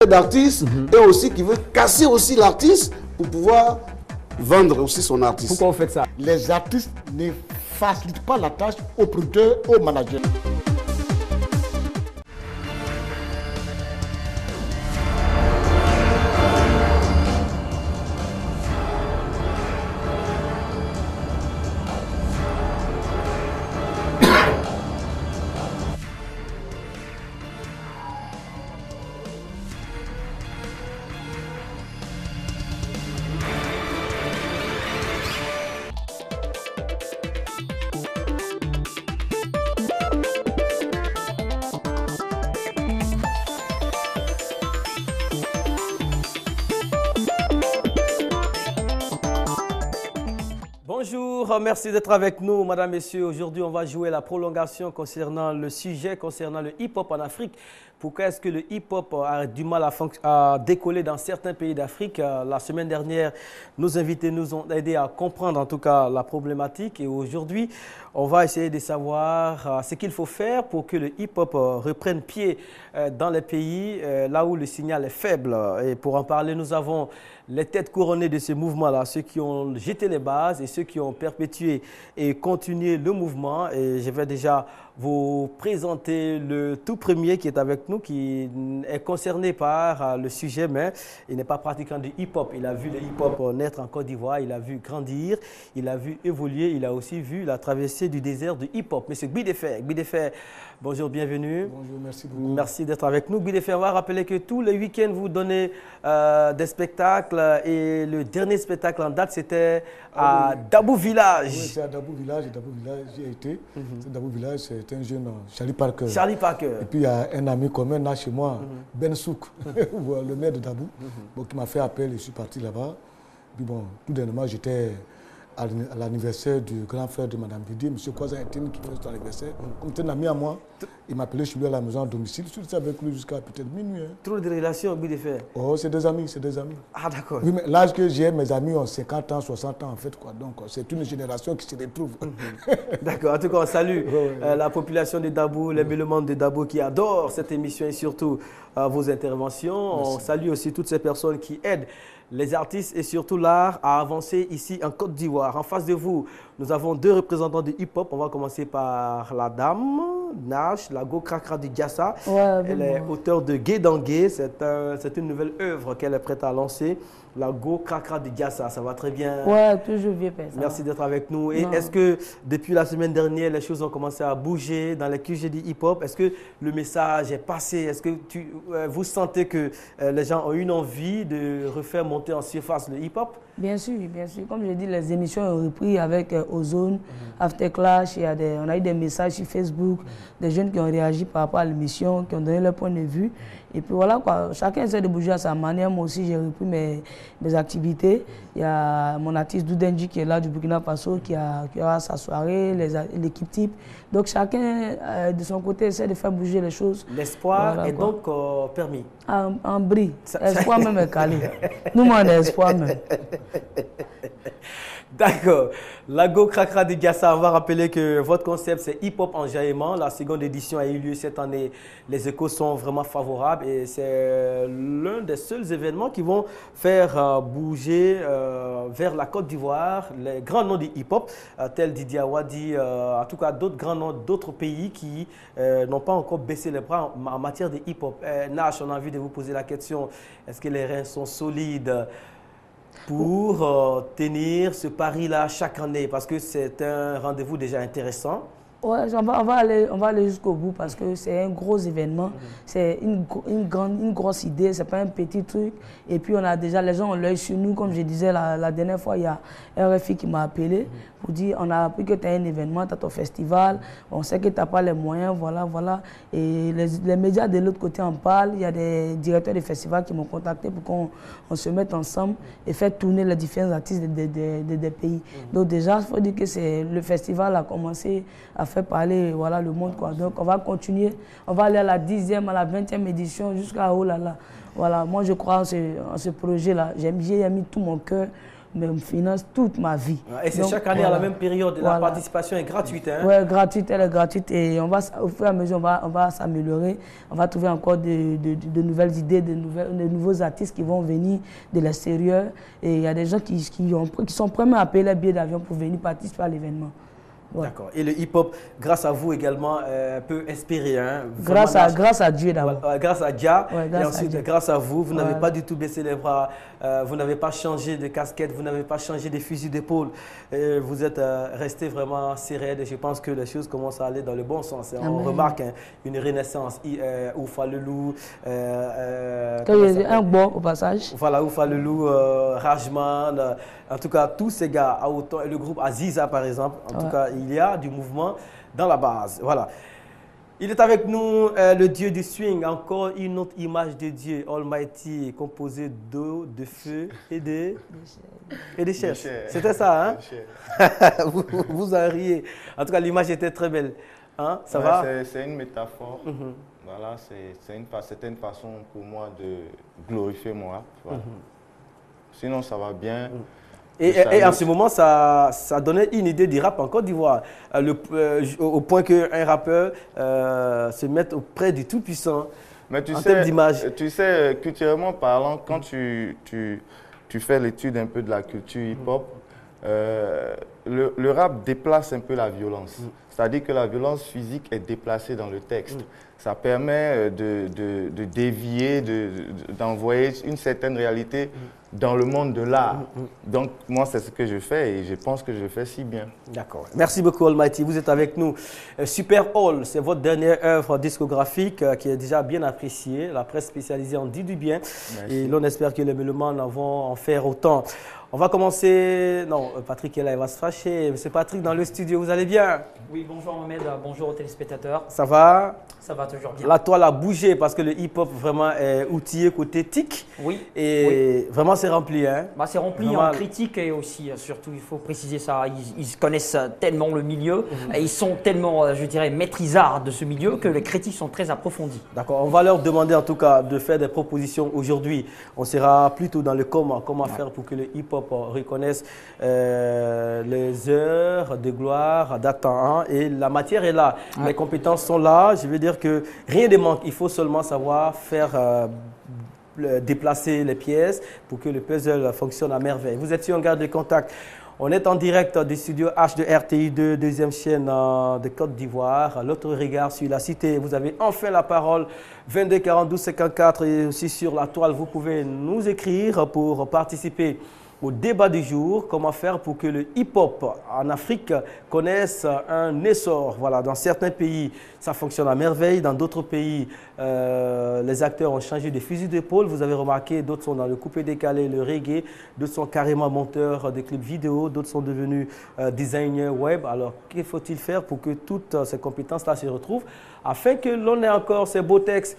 d'artiste et aussi qui veut casser aussi l'artiste pour pouvoir vendre aussi son artiste. Pourquoi vous faites ça? Les artistes ne facilitent pas la tâche aux producteurs, aux managers. Bonjour, merci d'être avec nous, madame, messieurs. Aujourd'hui, on va jouer la prolongation concernant le sujet, concernant le hip-hop en Afrique. Pourquoi est-ce que le hip-hop a du mal à décoller dans certains pays d'Afrique? La semaine dernière, nos invités nous ont aidé à comprendre en tout cas la problématique. Et aujourd'hui, on va essayer de savoir ce qu'il faut faire pour que le hip-hop reprenne pied dans les pays là où le signal est faible. Et pour en parler, nous avons les têtes couronnées de ce mouvement-là, ceux qui ont jeté les bases et ceux qui ont perpétué et continué le mouvement. Et je vais déjà vous présenter le tout premier qui est avec nous, qui est concerné par le sujet, mais il n'est pas pratiquant de hip-hop. Il a vu le hip-hop naître en Côte d'Ivoire, il a vu grandir, il a vu évoluer, il a aussi vu la traversée du désert du hip-hop. Monsieur Gbidefer, bonjour, bienvenue. Bonjour, merci beaucoup. Merci d'être avec nous. Gbidefer, on va rappeler que tous les week-ends, vous donnez des spectacles et le dernier spectacle en date, c'était à Dabou Village. Oui, c'est à Dabou Village, j'y ai été. Dabou Village, c'est un jeune Charlie Parker. Charlie Parker. Et puis il y a un ami commun là chez moi, Ben Souk, le maire de Dabou, qui m'a fait appel et je suis parti là-bas. Puis bon, tout dernièrement, j'étais à l'anniversaire du grand frère de Mme Bidi, M. Kwazayatine, qui fait son anniversaire. Comme c'était un ami à moi, il m'a appelé, je suis venu à la maison à domicile. Je suis resté avec lui jusqu'à peut-être minuit. Hein. Trop de relations, Gbidefer. Oh, c'est des amis, c'est des amis. Ah, d'accord. Oui, mais l'âge que j'ai, mes amis ont 50 ans, 60 ans en fait, quoi. Donc, c'est une génération qui se retrouve. D'accord. En tout cas, on salue la population de Dabou, les Bélemans de Dabou qui adorent cette émission et surtout vos interventions. Merci. On salue aussi toutes ces personnes qui aident les artistes et surtout l'art à avancer ici en Côte d'Ivoire. En face de vous, nous avons deux représentants de hip-hop. On va commencer par la dame, Nash, la Go Krakra du Diassa. Ouais, elle est auteure de Gay dans Gay. C'est une nouvelle œuvre qu'elle est prête à lancer. La Go Krakra du Diassa, ça va très bien. Ouais, toujours bien fait ça. Merci d'être avec nous. Et est-ce que depuis la semaine dernière, les choses ont commencé à bouger dans les QG du hip-hop? Est-ce que le message est passé? Est-ce que vous sentez que les gens ont une envie de refaire monter en surface le hip-hop? Bien sûr, bien sûr. Comme je dis, les émissions ont repris avec Ozone, After Clash. On a eu des messages sur Facebook, des jeunes qui ont réagi par rapport à l'émission, qui ont donné leur point de vue. Et puis voilà, quoi. Chacun essaie de bouger à sa manière. Moi aussi, j'ai repris mes activités. Il y a mon artiste Doudenji qui est là du Burkina Faso, qui aura sa soirée, l'équipe type. Donc chacun, de son côté, essaie de faire bouger les choses. L'espoir voilà, est donc permis. En bris. L'espoir même est calé. Nous, on a espoir même. D'accord. La Go Krakra de Diassa, on va rappeler que votre concept, c'est hip-hop en jaillement. La seconde édition a eu lieu cette année. Les échos sont vraiment favorables et c'est l'un des seuls événements qui vont faire bouger vers la Côte d'Ivoire les grands noms du hip-hop, tels Didi Awadi, en tout cas d'autres grands noms d'autres pays qui n'ont pas encore baissé les bras en matière de hip-hop. Nash, on a envie de vous poser la question, est-ce que les reins sont solides pour tenir ce pari-là chaque année? Parce que c'est un rendez-vous déjà intéressant. Ouais, on va aller jusqu'au bout parce que c'est un gros événement. C'est une grosse idée, c'est pas un petit truc. Et puis on a déjà, les gens ont l'œil sur nous. Comme je disais la dernière fois, il y a RFI qui m'a appelé pour dire on a appris que tu as un événement, tu as ton festival, on sait que tu n'as pas les moyens, voilà. Et les médias de l'autre côté en parlent. Il y a des directeurs de festivals qui m'ont contacté pour qu'on se mette ensemble et faire tourner les différents artistes des pays. Donc déjà, il faut dire que le festival a commencé à faire parler le monde, quoi. Donc on va continuer, on va aller à la 10e, à la 20e édition jusqu'à oh là là. Voilà, moi je crois en ce projet-là. J'ai mis tout mon cœur, me finance toute ma vie. Et c'est chaque année à la même période, la participation est gratuite. Hein? Oui, gratuite, elle est gratuite et on va, au fur et à mesure, on va s'améliorer. On va trouver encore de nouvelles idées, de nouveaux artistes qui vont venir de l'extérieur. Et il y a des gens qui sont prêts à payer les billets d'avion pour venir participer à l'événement. Ouais. D'accord. Et le hip-hop, grâce à vous également, peut inspirer. Hein, grâce à Dieu d'abord. Grâce à Dia. Ouais, et ensuite, grâce à vous, vous n'avez Ouais. pas du tout baissé les bras, vous n'avez pas changé de casquette, vous n'avez pas changé de fusil d'épaule. Vous êtes resté vraiment sereine et je pense que les choses commencent à aller dans le bon sens. On remarque une renaissance. Oufa Lelou. Un bon au passage. Voilà, Oufa Lelou, Rajman. En tout cas, tous ces gars, et le groupe Aziza par exemple, en tout cas, il y a du mouvement dans la base. Voilà. Il est avec nous, le Dieu du swing, encore une autre image de Dieu, Almighty, composée d'eau, de feu et des chaises. C'était ça, hein? vous en riez. En tout cas, l'image était très belle. Hein? Ça va? C'est une métaphore. Voilà, c'est une certaine façon pour moi de glorifier mon rap. Voilà. Sinon, ça va bien. Et en ce moment, ça donnait une idée du rap en Côte d'Ivoire, au point qu'un rappeur se mette auprès du Tout-Puissant. Mais tu en termes d'image. Tu sais, culturellement parlant, quand tu fais l'étude un peu de la culture hip-hop, le rap déplace un peu la violence. C'est-à-dire que la violence physique est déplacée dans le texte. Ça permet de dévier, d'envoyer une certaine réalité dans le monde de l'art. Donc, moi, c'est ce que je fais et je pense que je fais si bien. D'accord. Merci beaucoup, Almighty. Vous êtes avec nous. Super All, c'est votre dernière œuvre discographique qui est déjà bien appréciée. La presse spécialisée en dit du bien. Merci. Et l'on espère que les mélomanes vont en faire autant. On va commencer... Non, Patrick est là, il va se fâcher. Monsieur Patrick, dans le studio, vous allez bien? Oui, bonjour Mohamed, bonjour aux téléspectateurs. Ça va? Ça va toujours bien. La toile a bougé parce que le hip-hop vraiment est outillé côté TIC. Oui. Et vraiment, c'est rempli. Hein? Bah, c'est rempli vraiment... en critique et aussi, surtout, il faut préciser ça, ils connaissent tellement le milieu et ils sont tellement, je dirais, maîtrisards de ce milieu que les critiques sont très approfondies. D'accord, on va leur demander en tout cas de faire des propositions aujourd'hui. On sera plutôt dans le comment faire pour que le hip-hop reconnaisse les heures de gloire d'attente. Et la matière est là, les compétences sont là. Je veux dire que rien ne manque, il faut seulement savoir faire déplacer les pièces pour que le puzzle fonctionne à merveille. Vous êtes sur un garde de contact. On est en direct du studio H de RTI2, deuxième chaîne de Côte d'Ivoire. L'autre regard sur la cité. Vous avez enfin la parole. 22 42 54 et aussi sur la toile. Vous pouvez nous écrire pour participer au débat du jour. Comment faire pour que le hip-hop en Afrique connaisse un essor. Voilà, dans certains pays, ça fonctionne à merveille. Dans d'autres pays, les acteurs ont changé de fusil d'épaule. Vous avez remarqué, d'autres sont dans le coupé-décalé, le reggae. D'autres sont carrément monteurs de clips vidéo. D'autres sont devenus designers web. Alors, qu'il faut-il faire pour que toutes ces compétences-là se retrouvent afin que l'on ait encore ces beaux textes,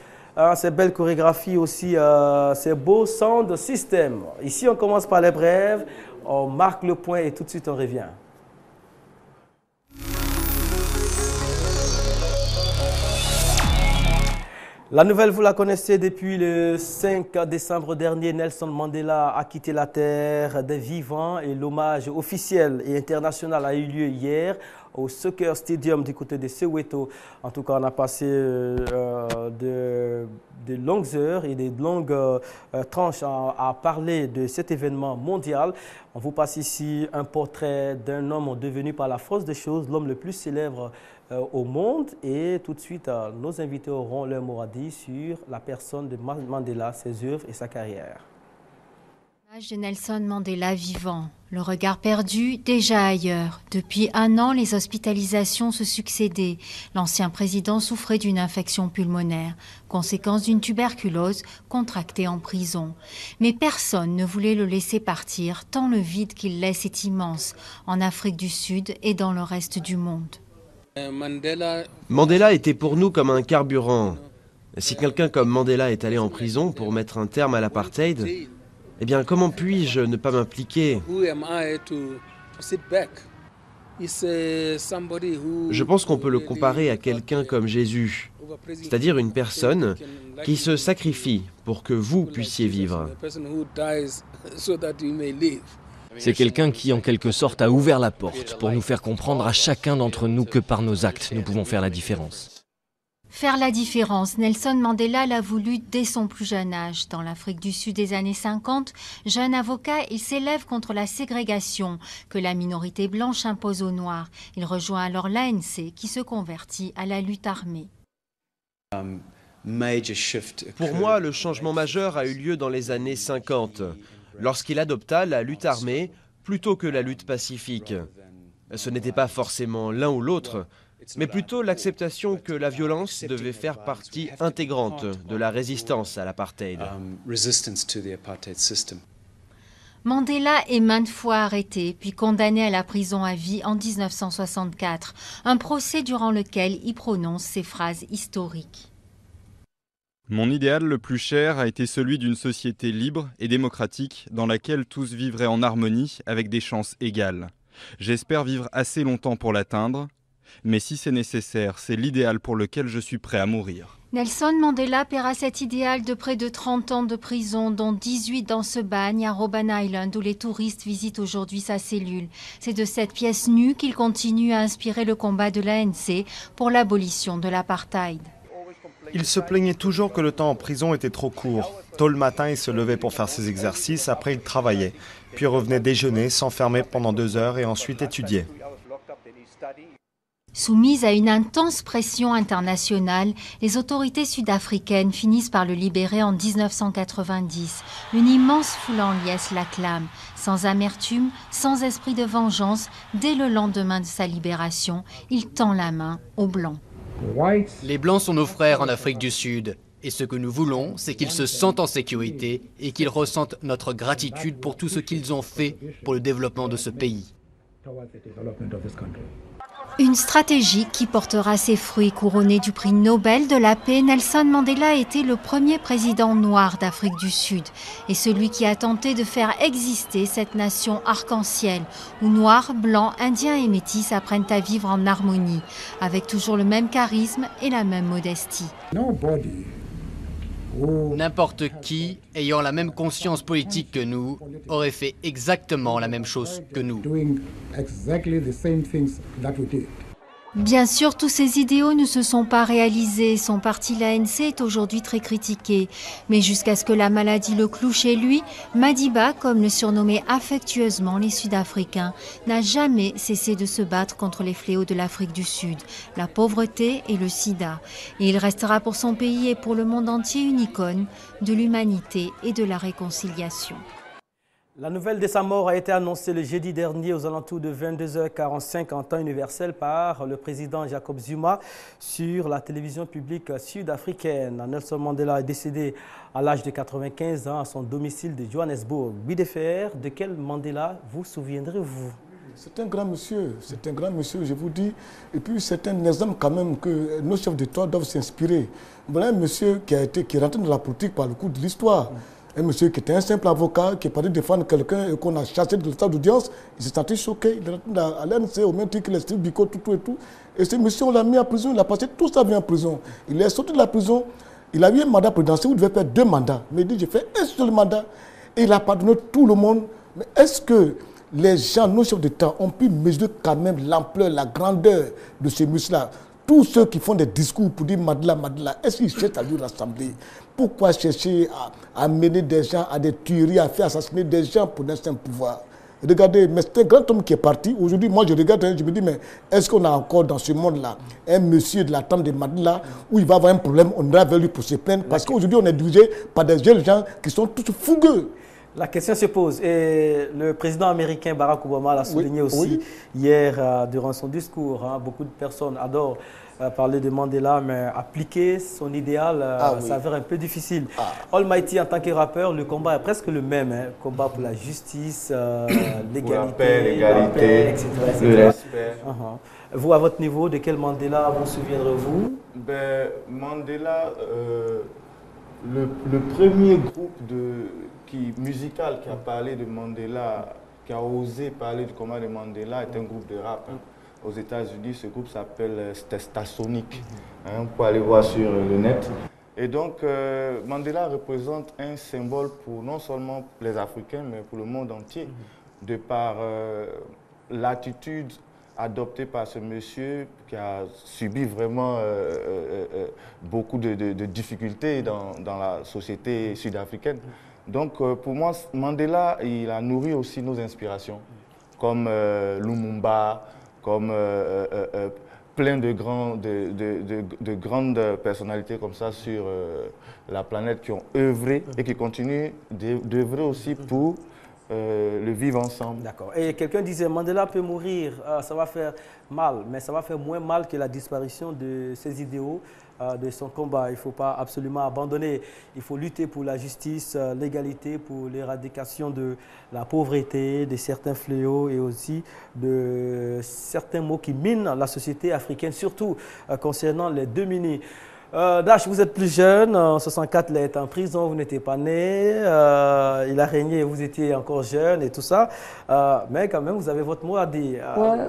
ces belles chorégraphies aussi, ces beaux sound system. Ici, on commence par les brèves, on marque le point et tout de suite, on revient. La nouvelle, vous la connaissez depuis le 5 décembre dernier. Nelson Mandela a quitté la terre des vivants et l'hommage officiel et international a eu lieu hier au Soccer Stadium du côté de Soweto. En tout cas, on a passé de longues heures et de longues tranches à parler de cet événement mondial. On vous passe ici un portrait d'un homme devenu par la force des choses l'homme le plus célèbre au monde. Et tout de suite, nos invités auront leur mot à dire sur la personne de Mandela, ses œuvres et sa carrière. L'image de Nelson Mandela vivant, le regard perdu déjà ailleurs. Depuis 1 an, les hospitalisations se succédaient. L'ancien président souffrait d'une infection pulmonaire, conséquence d'une tuberculose contractée en prison. Mais personne ne voulait le laisser partir, tant le vide qu'il laisse est immense, en Afrique du Sud et dans le reste du monde. Mandela était pour nous comme un carburant. Si quelqu'un comme Mandela est allé en prison pour mettre un terme à l'apartheid, eh bien, comment puis-je ne pas m'impliquer? Je pense qu'on peut le comparer à quelqu'un comme Jésus, c'est-à-dire une personne qui se sacrifie pour que vous puissiez vivre. C'est quelqu'un qui, en quelque sorte, a ouvert la porte pour nous faire comprendre à chacun d'entre nous que par nos actes, nous pouvons faire la différence. Faire la différence, Nelson Mandela l'a voulu dès son plus jeune âge. Dans l'Afrique du Sud des années 50, jeune avocat, il s'élève contre la ségrégation que la minorité blanche impose aux Noirs. Il rejoint alors l'ANC qui se convertit à la lutte armée. Pour moi, le changement majeur a eu lieu dans les années 50, lorsqu'il adopta la lutte armée plutôt que la lutte pacifique. Ce n'était pas forcément l'un ou l'autre, mais plutôt l'acceptation que la violence devait faire partie intégrante de la résistance à l'apartheid. Mandela est maintes fois arrêté, puis condamné à la prison à vie en 1964, un procès durant lequel il prononce ces phrases historiques. Mon idéal le plus cher a été celui d'une société libre et démocratique dans laquelle tous vivraient en harmonie avec des chances égales. J'espère vivre assez longtemps pour l'atteindre, mais si c'est nécessaire, c'est l'idéal pour lequel je suis prêt à mourir. Nelson Mandela paiera cet idéal de près de 30 ans de prison, dont 18 dans ce bagne à Robben Island où les touristes visitent aujourd'hui sa cellule. C'est de cette pièce nue qu'il continue à inspirer le combat de l'ANC pour l'abolition de l'apartheid. Il se plaignait toujours que le temps en prison était trop court. Tôt le matin, il se levait pour faire ses exercices, après il travaillait, puis revenait déjeuner, s'enfermait pendant 2 heures et ensuite étudiait. Soumise à une intense pression internationale, les autorités sud-africaines finissent par le libérer en 1990. Une immense foule en liesse l'acclame. Sans amertume, sans esprit de vengeance, dès le lendemain de sa libération, il tend la main aux Blancs. Les Blancs sont nos frères en Afrique du Sud. Et ce que nous voulons, c'est qu'ils se sentent en sécurité et qu'ils ressentent notre gratitude pour tout ce qu'ils ont fait pour le développement de ce pays. Une stratégie qui portera ses fruits. Couronné du prix Nobel de la paix, Nelson Mandela a été le premier président noir d'Afrique du Sud et celui qui a tenté de faire exister cette nation arc-en-ciel où noirs, blancs, indiens et métis apprennent à vivre en harmonie, avec toujours le même charisme et la même modestie. N'importe qui, ayant la même conscience politique que nous, aurait fait exactement la même chose que nous. Bien sûr, tous ces idéaux ne se sont pas réalisés. Son parti, l'ANC, est aujourd'hui très critiqué. Mais jusqu'à ce que la maladie le cloue chez lui, Madiba, comme le surnommaient affectueusement les Sud-Africains, n'a jamais cessé de se battre contre les fléaux de l'Afrique du Sud, la pauvreté et le sida. Et il restera pour son pays et pour le monde entier une icône de l'humanité et de la réconciliation. La nouvelle de sa mort a été annoncée le jeudi dernier aux alentours de 22h45 en temps universel par le président Jacob Zuma sur la télévision publique sud-africaine. Nelson Mandela est décédé à l'âge de 95 ans à son domicile de Johannesburg. Bidefer, de quel Mandela vous souviendrez-vous? C'est un grand monsieur, je vous dis. Et puis c'est un exemple quand même que nos chefs d'État doivent s'inspirer. Voilà un monsieur qui est rentré dans la politique par le coup de l'histoire. Un monsieur qui était un simple avocat, qui est parti défendre quelqu'un et qu'on a chassé de l'état d'audience, il s'est senti choqué. Il est rentré à l'ANC au même titre que les Steve Biko, tout et tout. Et ce monsieur, on l'a mis en prison, il a passé toute sa vie en prison. Il est sorti de la prison, il a eu un mandat présidentiel où il devait faire 2 mandats. Mais il dit, j'ai fait un seul mandat. Et il a pardonné tout le monde. Mais est-ce que les gens, nos chefs d'État, ont pu mesurer quand même l'ampleur, la grandeur de ce monsieur-là? Tous ceux qui font des discours pour dire Mandela, Mandela, est-ce qu'ils cherchent à lui rassembler? Pourquoi chercher à mener des gens à des tueries, à faire assassiner des gens pour un simple pouvoir? Regardez, mais c'est un grand homme qui est parti. Aujourd'hui, moi je regarde et je me dis, mais est-ce qu'on a encore dans ce monde-là un monsieur de la tente de Mandela où il va avoir un problème, on ira vers lui pour se plaindre? Parce qu'aujourd'hui, on est dirigé par des jeunes gens qui sont tous fougueux. La question se pose et le président américain Barack Obama l'a souligné aussi hier durant son discours. Beaucoup de personnes adorent parler de Mandela, mais appliquer son idéal s'avère un peu difficile. Almighty, en tant que rappeur, le combat est presque le même. Combat pour la justice, l'égalité, la paix, etc. le respect. Vous, à votre niveau, de quel Mandela vous souviendrez-vous? Mandela, le premier groupe musical qui a parlé de Mandela, qui a osé parler du combat de Mandela, est un groupe de rap. Aux États-Unis, ce groupe s'appelle Stasonic. On peut aller voir sur le net. Et donc, Mandela représente un symbole pour non seulement les Africains, mais pour le monde entier. de par l'attitude adoptée par ce monsieur qui a subi vraiment beaucoup de difficultés dans la société sud-africaine. Donc pour moi, Mandela, il a nourri aussi nos inspirations, comme Lumumba, comme plein de grandes personnalités comme ça sur la planète qui ont œuvré et qui continuent d'œuvrer aussi pour le vivre ensemble. D'accord. Et quelqu'un disait, Mandela peut mourir, ça va faire mal, mais ça va faire moins mal que la disparition de ses idéaux, de son combat. Il ne faut pas absolument abandonner. Il faut lutter pour la justice, l'égalité, pour l'éradication de la pauvreté, de certains fléaux et aussi de certains maux qui minent la société africaine, surtout concernant les démunis. Dash, vous êtes plus jeune, en 64, il est en prison, vous n'étiez pas né, il a régné, vous étiez encore jeune et tout ça, mais quand même, vous avez votre mot à dire.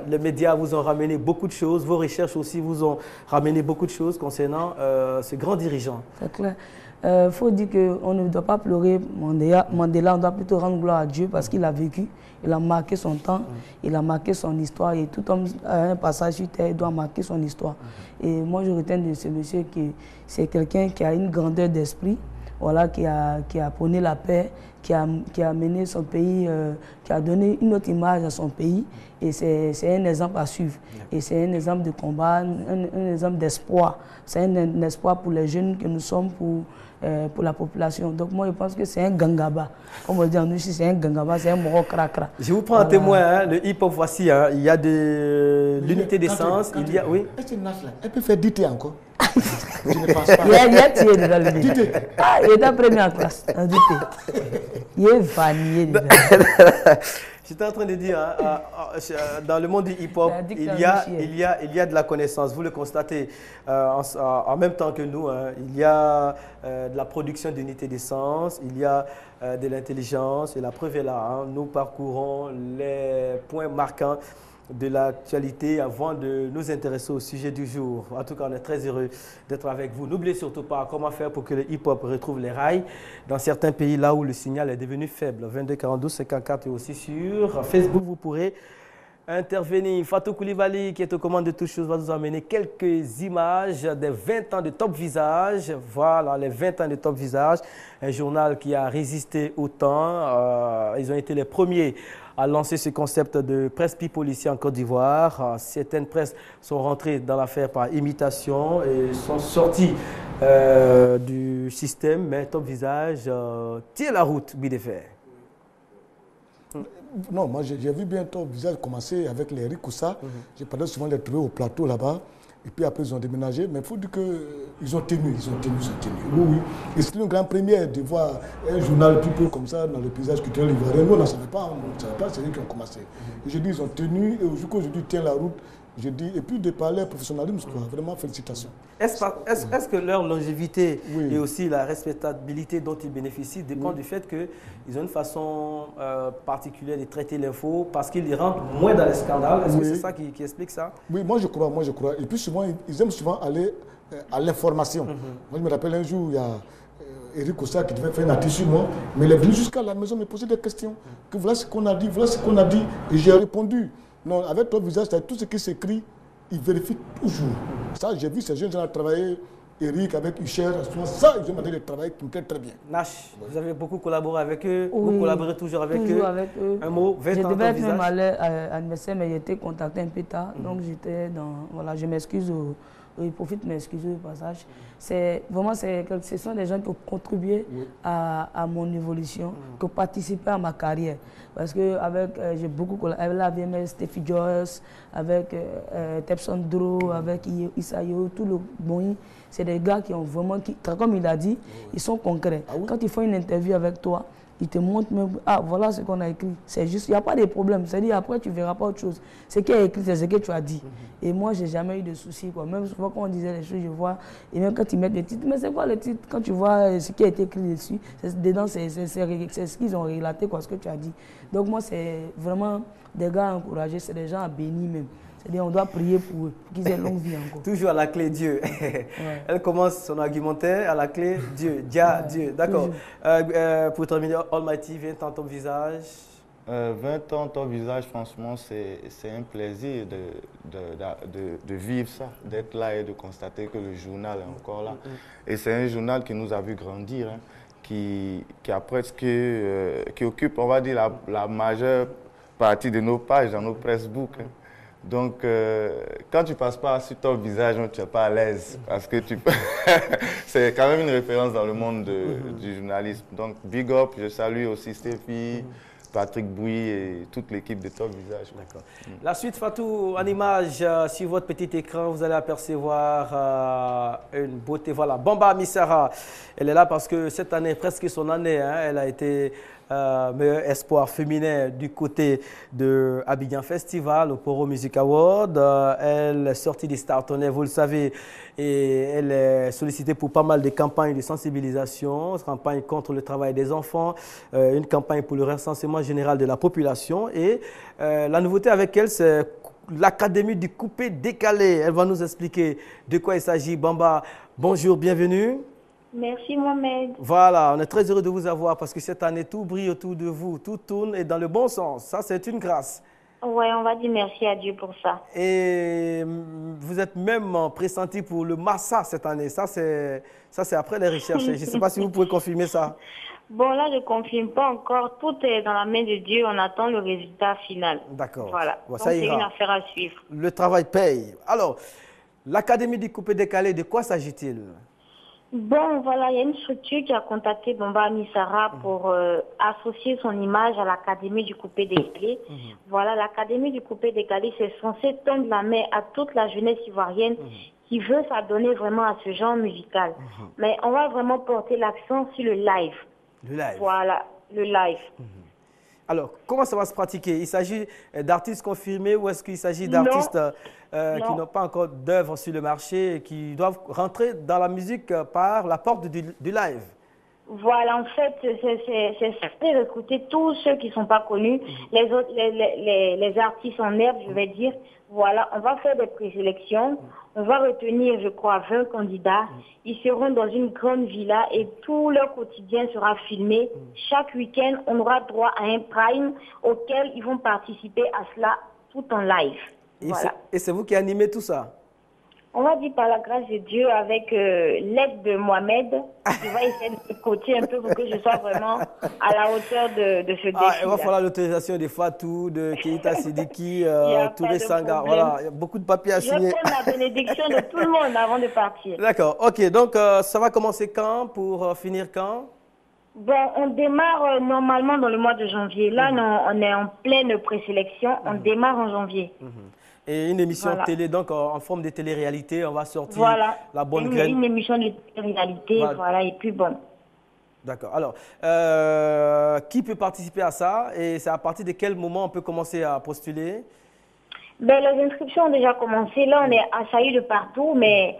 Les médias vous ont ramené beaucoup de choses, vos recherches aussi vous ont ramené beaucoup de choses concernant ce grand dirigeant. C'est clair. Il faut dire qu'on ne doit pas pleurer Mandela, on doit plutôt rendre gloire à Dieu parce qu'il a vécu, il a marqué son temps, il a marqué son histoire et tout homme a un passage sur terre, il doit marquer son histoire. Et moi je retiens de ce monsieur que c'est quelqu'un qui a une grandeur d'esprit, voilà, qui a prôné la paix, qui a mené son pays, qui a donné une autre image à son pays et c'est un exemple à suivre. Et c'est un exemple de combat, un exemple d'espoir. C'est un espoir pour les jeunes que nous sommes, pour la population. Donc moi je pense que c'est un gangaba. Comme on dit en nous ici, c'est un gangaba, c'est un moro krakra. Je vous prends un témoin, hein, le hip-hop voici, hein, il y a de l'unité d'essence, il y a... Oui. Est-ce que Nash là, elle peut faire dité encore? Je ne pense pas. Il y a tiré déjà le dité. Ah, il est en première classe, en dité. Il est vanillé déjà. J'étais en train de dire, hein, dans le monde du hip-hop, il y a de la connaissance, vous le constatez en même temps que nous. Hein, il y a de la production d'unités d'essence, il y a de l'intelligence et la preuve est là. Hein, nous parcourons les points marquants de l'actualité avant de nous intéresser au sujet du jour. En tout cas, on est très heureux d'être avec vous. N'oubliez surtout pas comment faire pour que le hip-hop retrouve les rails dans certains pays là où le signal est devenu faible. 22 42 54 et aussi sur Facebook, vous pourrez intervenir. Fatou Koulibaly, qui est aux commandes de toutes choses, va nous emmener quelques images des 20 ans de Top Visage. Voilà, les 20 ans de Top Visage, un journal qui a résisté au temps. Ils ont été les premiers à lancer ce concept de presse people ici en Côte d'Ivoire. Certaines presses sont rentrées dans l'affaire par imitation et sont sorties du système, mais Top Visage tient la route, Bidéfer. Non, moi j'ai vu bien Top Visage commencer avec les Rikoussa. J'ai parlé souvent les trouver au plateau là-bas. Et puis après, ils ont déménagé. Mais il faut dire qu'ils ont tenu. Oui, oui. Et c'était une grande première de voir un journal people comme ça dans le paysage culturel ivoirien. Nous, on ne savait pas, c'est eux qui ont commencé. Et je dis, ils ont tenu. Et aujourd'hui, tient la route. Je dis, et puis de parler professionnalisme, vraiment félicitations. Est-ce que leur longévité et aussi la respectabilité dont ils bénéficient dépend du fait qu'ils ont une façon particulière de traiter l'info parce qu'ils rentrent moins dans les scandales? Est-ce que c'est ça qui explique ça? Oui, moi je crois. Et puis souvent, ils aiment souvent aller à l'information. Moi je me rappelle un jour, il y a Eric Ossa qui devait faire un article sur moi, mais il est venu jusqu'à la maison me poser des questions. Que voilà ce qu'on a dit, et j'ai répondu. Non, avec Top Visage, tout ce qui s'écrit, il vérifie toujours. Ça, j'ai vu ces jeunes gens travailler, Eric avec Usher, ça, ils ont demandé de travailler qui me plaît très bien. Nash, vous avez beaucoup collaboré avec eux, oui, vous collaborez toujours avec eux. Un mot, 20 ans je devais être Top même à l'anniversaire, mais j'ai été contacté un peu tard, donc j'étais dans... Voilà, je m'excuse, il profite de m'excuser au passage. Vraiment, ce sont des gens qui ont contribué à mon évolution, qui ont participé à ma carrière. Parce que j'ai beaucoup collaboré avec la VMS, Steffi Joyce, avec Tepson Dro, avec Isayo, tout le bon. C'est des gars qui ont vraiment, comme il a dit, ils sont concrets. Quand ils font une interview avec toi, ils te montrent même, voilà ce qu'on a écrit. C'est juste, il n'y a pas de problème. C'est-à-dire, après, tu ne verras pas autre chose. Ce qui est écrit, c'est ce que tu as dit. Et moi, je n'ai jamais eu de soucis. Même souvent, quand on disait les choses, je vois, et même quand ils mettent les titres, mais c'est quoi le titre? Quand tu vois ce qui a été écrit dessus, dedans, c'est ce qu'ils ont relaté, ce que tu as dit. Donc, moi, c'est vraiment des gars encouragés, c'est des gens à bénir même. C'est-à-dire, on doit prier pour eux, pour qu'ils aient longue vie encore. Toujours à la clé Dieu. Elle commence son argumentaire à la clé Dieu. Dieu. D'accord. Pour terminer, Almighty vient dans ton visage. 20 ans, ton visage, franchement, c'est un plaisir de vivre ça, d'être là et de constater que le journal est encore là. Et c'est un journal qui nous a vu grandir, hein, qui occupe, on va dire, la majeure partie de nos pages dans nos pressbooks. Hein. Donc, quand tu passes pas sur ton visage, tu n'es pas à l'aise parce que c'est quand même une référence dans le monde du journalisme. Donc, big up, je salue aussi Stéphie, Patrick Bouy et toute l'équipe de Top Visage. La suite, Fatou, en image, sur votre petit écran, vous allez apercevoir une beauté. Voilà, Bamba Missara, elle est là parce que cette année, presque son année, hein, elle a été meilleur espoir féminin du côté de Abidjan Festival, au Poro Music Award. Elle est sortie des Startonais, vous le savez, et elle est sollicitée pour pas mal de campagnes de sensibilisation, campagne contre le travail des enfants, une campagne pour le recensement général de la population. Et la nouveauté avec elle, c'est l'Académie du coupé décalé. Elle va nous expliquer de quoi il s'agit. Bamba, bonjour, bienvenue. Merci Mohamed. Voilà, on est très heureux de vous avoir parce que cette année, tout brille autour de vous, tout tourne et dans le bon sens. Ça, c'est une grâce. Ouais, on va dire merci à Dieu pour ça. Et vous êtes même pressenti pour le Massa cette année. Ça, c'est après les recherches. Je ne sais pas si vous pouvez confirmer ça. Bon, là, je ne confirme pas encore. Tout est dans la main de Dieu. On attend le résultat final. D'accord. Voilà. Bon, donc, c'est une affaire à suivre. Le travail paye. Alors, l'Académie du coupé décalé, de quoi s'agit-il? Bon, voilà, il y a une structure qui a contacté Bamba Missara pour associer son image à l'Académie du coupé décalé. Voilà, l'Académie du coupé décalé, c'est censé tendre la main à toute la jeunesse ivoirienne qui veut s'adonner vraiment à ce genre musical. Mais on va vraiment porter l'accent sur le live. Le live. Voilà, le live. Alors, comment ça va se pratiquer? Il s'agit d'artistes confirmés ou est-ce qu'il s'agit d'artistes qui n'ont pas encore d'œuvre sur le marché et qui doivent rentrer dans la musique par la porte du live? Voilà, en fait, c'est recruter tous ceux qui ne sont pas connus, les artistes en herbe, je vais dire. Voilà, on va faire des présélections. On va retenir, je crois, 20 candidats. Ils seront dans une grande villa et tout leur quotidien sera filmé. Chaque week-end, on aura droit à un prime auquel ils vont participer à cela tout en live. Voilà. Et c'est vous qui animez tout ça? On va dire par la grâce de Dieu, avec l'aide de Mohamed, qui va essayer de me coacher un peu pour que je sois vraiment à la hauteur de ce défi. Il va falloir l'autorisation de Fatou, de Keita Sidiki, Touré Sanga. Voilà, il y a beaucoup de papiers à signer. Je prends la bénédiction de tout le monde avant de partir. D'accord, ok. Donc, ça va commencer quand pour finir quand? Bon, on démarre normalement dans le mois de janvier. Là, on est en pleine présélection. On démarre en janvier. Et une émission télé, donc en forme de télé-réalité, on va sortir la bonne graine. Une émission de télé-réalité, voilà, et puis bon. D'accord. Alors, qui peut participer à ça et c'est à partir de quel moment on peut commencer à postuler? Ben, les inscriptions ont déjà commencé. Là, on est assaillis de partout, mais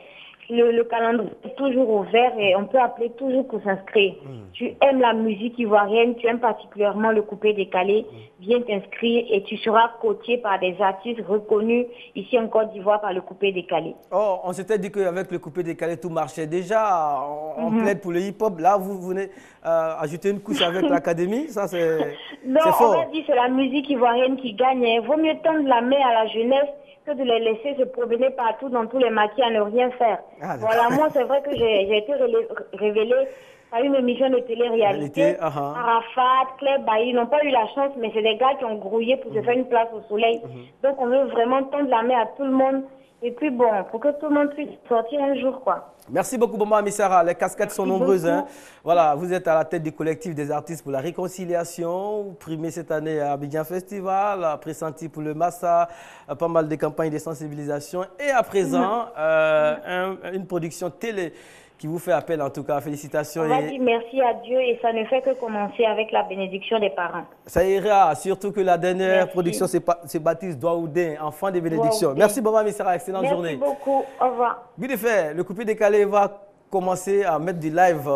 le calendrier est toujours ouvert et on peut appeler toujours pour s'inscrire. Tu aimes la musique ivoirienne, tu aimes particulièrement le coupé décalé, viens t'inscrire et tu seras coaché par des artistes reconnus ici en Côte d'Ivoire par le coupé décalé. Oh, on s'était dit qu'avec le coupé décalé, tout marchait déjà. On plaide pour le hip-hop. Là, vous venez ajouter une couche avec l'académie. Ça, c'est fort. On va dire que c'est la musique ivoirienne qui gagne. Il vaut mieux tendre la main à la jeunesse que de les laisser se promener partout dans tous les maquis à ne rien faire. Voilà, moi, c'est vrai que j'ai été révélée à une émission de télé-réalité. Arafat, Claire Bailly n'ont pas eu la chance, mais c'est des gars qui ont grouillé pour se faire une place au soleil. Donc, on veut vraiment tendre la main à tout le monde. Et puis, bon, pour que tout le monde puisse sortir un jour, quoi. Merci beaucoup, Bamba Missara. Les casquettes sont nombreuses. Hein. Voilà, vous êtes à la tête du collectif des artistes pour la réconciliation, primé cette année à Abidjan Festival, pressenti pour le Massa, pas mal de campagnes de sensibilisation. Et à présent, une production télé qui vous fait appel, en tout cas. Félicitations. On va dire merci à Dieu et ça ne fait que commencer avec la bénédiction des parents. Ça ira, surtout que la dernière production se baptise Douaoudin, enfant des bénédictions. Merci Bamba Missara, excellente journée. Merci beaucoup, au revoir. Bien fait, le coupé décalé va commencer à mettre du live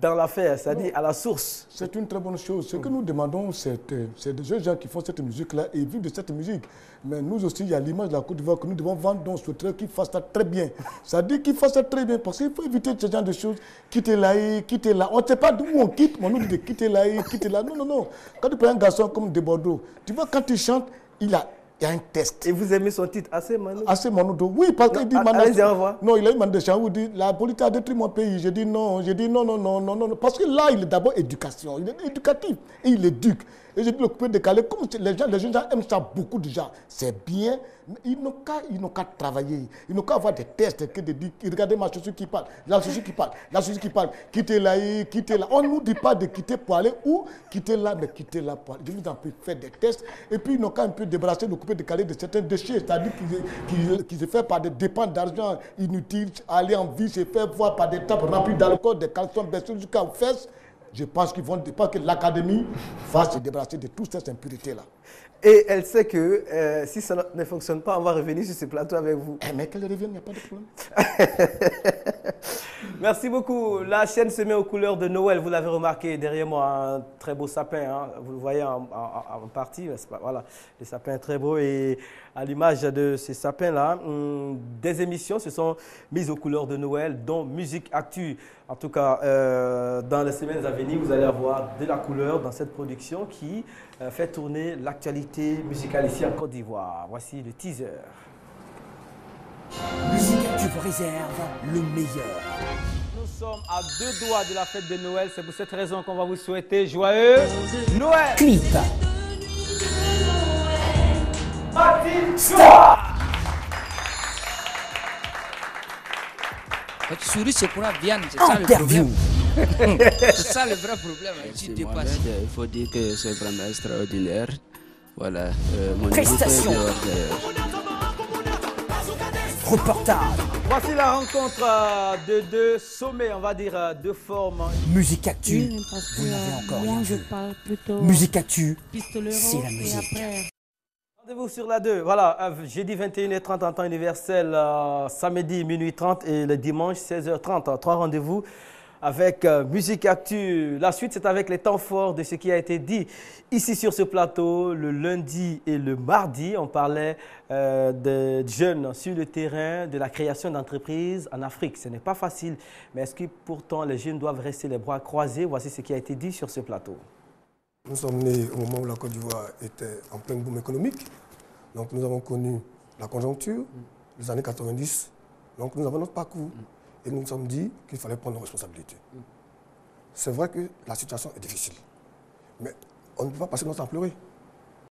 dans l'affaire, c'est-à-dire à la source. C'est une très bonne chose. Ce que nous demandons, c'est des jeunes gens qui font cette musique-là et vivent de cette musique. Mais nous aussi, il y a l'image de la Côte d'Ivoire que nous devons vendre dans ce truc qui fasse ça très bien. C'est-à-dire qu'il fasse ça très bien parce qu'il faut éviter ce genre de choses. Quitter là, quitter là. On ne sait pas d'où on quitte, mais on nous dit de quitter là, quitter là. Non, non, non. Quand tu prends un garçon comme De Bordeaux, tu vois, quand tu chantes, il y a un test. Et vous aimez son titre, Assez Manoudo? Assez Manoudo, oui, parce qu'il dit... Allez-y, au revoir. Non, il a eu un de chant où il dit, la politique a détruit mon pays. J'ai dit non, non. Parce que là, il est d'abord éducation, il est éducatif et il éduque. Et j'ai dit le coupé décalé, comme les jeunes gens aiment ça beaucoup déjà, c'est bien, mais ils n'ont qu'à travailler, ils n'ont qu'à avoir des tests, que de dire, regardez ma chaussure qui parle, la chaussure qui parle, quittez là. On ne nous dit pas de quitter pour aller où, quitter là, mais quitter là pour aller. Je vous en prie, faire des tests, et puis ils n'ont qu'à un peu débarrasser le coupé décalé de certains déchets, c'est-à-dire qu'ils se font par des dépenses d'argent inutiles, aller en vie, se faire voir par des tapes remplies d'alcool, des caleçons baissés jusqu'aux fesses. Je pense qu'ils vont pas que l'académie va se débarrasser de toutes ces impurités-là. Et elle sait que si ça ne fonctionne pas, on va revenir sur ce plateau avec vous. Mais qu'elle revienne, il n'y a pas de problème. Merci beaucoup. La chaîne se met aux couleurs de Noël. Vous l'avez remarqué derrière moi, un très beau sapin. Hein. Vous le voyez en partie. Voilà, le sapin est très beau. Et à l'image de ces sapins-là, des émissions se sont mises aux couleurs de Noël, dont Musique Actu. En tout cas, dans les semaines à venir, vous allez avoir de la couleur dans cette production qui fait tourner l'actualité musicale ici en Côte d'Ivoire. Voici le teaser. Musique Actu vous réserve le meilleur. Nous sommes à 2 doigts de la fête de Noël. C'est pour cette raison qu'on va vous souhaiter joyeux Noël. Clip. Stop. Quand tu souris, c'est pour la viande, c'est ça le problème. C'est ça le vrai problème. Tu dépasses. Il faut dire que c'est vraiment extraordinaire. Voilà. Mon prestation. Reportage. Voici la rencontre de deux sommets, on va dire deux formes. Musique Actu, vous n'avez encore rien vu. Musique Actu, c'est la musique. Rendez-vous sur la 2, voilà, jeudi 21h30 en temps universel, samedi minuit 30 et le dimanche 16h30. 3 rendez-vous avec Musique Actu. La suite, c'est avec les temps forts de ce qui a été dit ici sur ce plateau. Le lundi et le mardi, on parlait de jeunes sur le terrain, de la création d'entreprises en Afrique. Ce n'est pas facile, mais est-ce que pourtant les jeunes doivent rester les bras croisés? Voici ce qui a été dit sur ce plateau. Nous sommes nés au moment où la Côte d'Ivoire était en plein boom économique. Donc nous avons connu la conjoncture, les années 90. Donc nous avons notre parcours. Et nous nous sommes dit qu'il fallait prendre nos responsabilités. C'est vrai que la situation est difficile. Mais on ne peut pas passer notre temps à pleurer.